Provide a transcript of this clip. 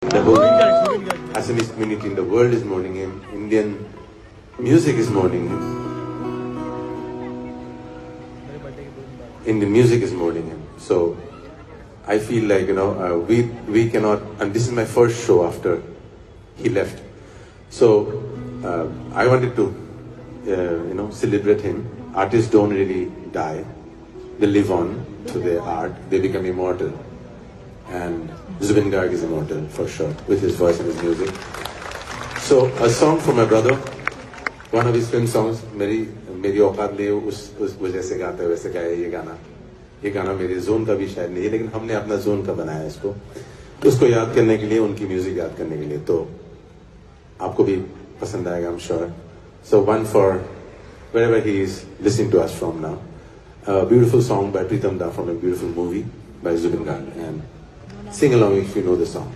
The whole Assamese community in the world is mourning him. Indian music is mourning him. Indian music is mourning him. So I feel like, we cannot, and this is my first show after he left. So I wanted to, celebrate him. Artists don't really die. They live on through their art. They become immortal. And Zubin Garg is immortal for sure, with his voice and his music. So a song for my brother, one of his film songs, मेरी औकात ले उस जैसे गाता है वैसे गाया ये गाना मेरे जोन का भी शायद नहीं है, लेकिन हमने अपना जोन का बनाया इसको, उसको याद करने के लिए, उनकी म्यूजिक याद करने के लिए, तो आपको भी पसंद आएगा, I'm sure. So one for wherever he is listening to us from now, a beautiful song by Pritam Da from a beautiful movie by Zubin Garg, and sing along if you know the song.